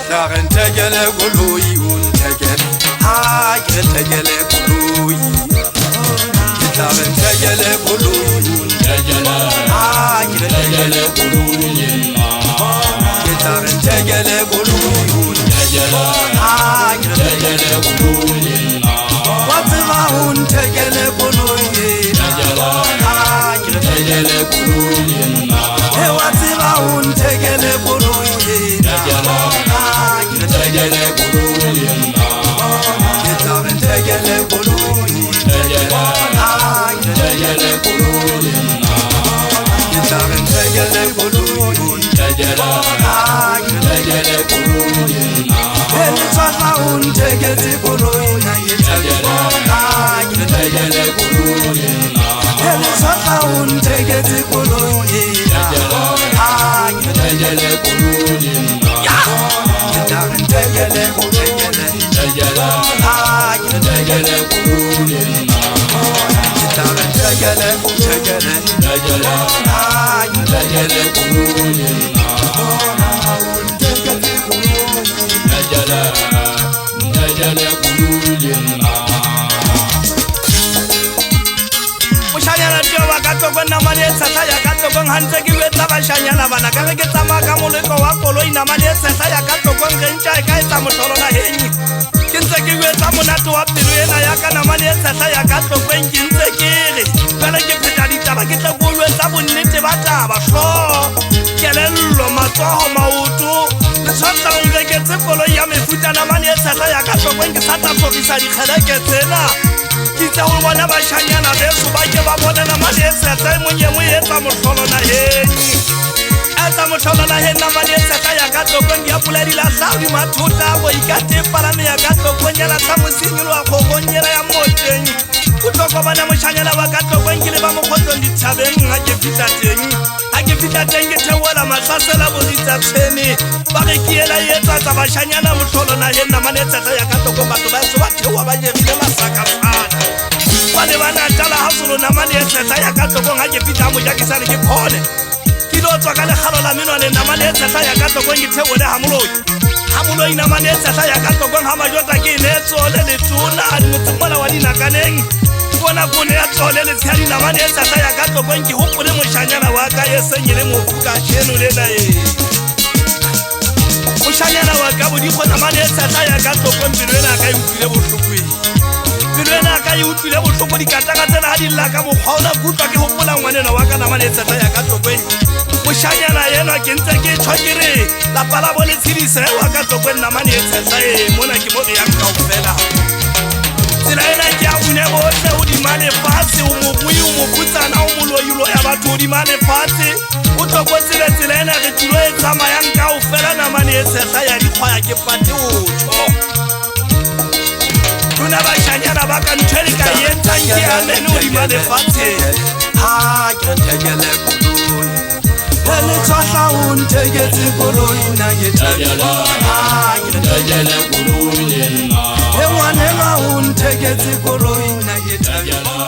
Gitarren tegele goloi und tegele ha tegele goloi Gitarren tegele goloi und tegele ha tegele goloi Gitarren tegele goloi und tegele ha tegele goloi Watzema und tegele goloi tegele ha tegele goloi Watzema und tegele goloi tegele tegele goloi Gitarren tegele goloi tegele ha tegele goloi Gitarren tegele goloi tegele ha tegele goloi Elitswahla und tegele goloi tegele ha tegele goloi Elitswahla und tegele goloi tegele ha tegele goloi Gitarren tegele tegele tegele ha tegele goloi Gitarren tegele tegele tegele ha tegele goloi tegele goloi Mushanyana tioba katoko na mane tsatsa ya katoko hantse ke wetsa bashanyana bana ka re ke tsama ka moleko wa koloi na mane tsatsa ya katoko ngentja ka etsa motlolo la henyi ke ntse ke wetsa monato wa pelo ena ya kana mane tsatsa ya katoko ke ntse ke re kana ke pheta ditaba ke tla go lwetsa bonnete ba taba hlo kelello matsoho maoto le tsatsa ngre ke tse koloi ya mefuta na mane tsatsa ya katoko ke sata fokisa dikgeleke tsena Kitsa ho bona bashanyana beso ba ke ba bona na mane tsatsa monye mo etsa motlolo na henyi Etsa motlolo na henna mane tsatsa ya katoko ngia pula di la saudi mathuta go ikate palame ya katoko nyala tsa mosinyo wa khogonyela ya moteng Utoko bana moshanyana ba katoko ngile ba mokgotlo dithabeng ha ke fita teng ha ke fita teng ke theola matsasela bo ditsatsene ba re kiela etsa tsa bashanyana motlolo na henna mane tsatsa ya katoko batho ba so ba theowa ba jerile masaka Bane bana tala hasolo na mane tsatsa ya katoko ha ke fita mo jakisa le ke phone Kilo tswa ka le khalo la menwane na mane tsatsa ya katoko ke theole ha moloi na mane tsatsa ya katoko ha majota ke ne tsole le tuna di motsomola wa dinakaneng bona kone ya tsole le tshari na mane tsatsa ya katoko ke hopole moshanyana wa ka ye senyele mofuka sheno le na moshanyana wa ka bo di khona mane tsatsa ya katoko mbilo ena ka utlile bohlokwe Bilena ka utlile bohloko dikataka tsena ha di lla ka bokgona gutwa ke hopola ngwanena wa ka na mane tsatsa ya katoko moshanyana yena ke ntse ke tshwakere la pala bole tshidise wa katoko na mane tsatsa mona ke mo ya kaofela Tsela ena ke a une bohle o di mane fatshe o mo bui o mo putsana o moloyulo ya batho o di mane fatshe o toko tsela ena re tulo e tsamayang kaofela na mane tsatsa ya dikgwaya ke pate o tsho Tuna bashanyana baka ntwele ka yetsang ke amene o di mane fatshe ha ke tegele goloi Ele tsahla o ntegetse goloi na ke tegele ha ke tegele goloi Ngwanela o ntegetse goloi na ke tegele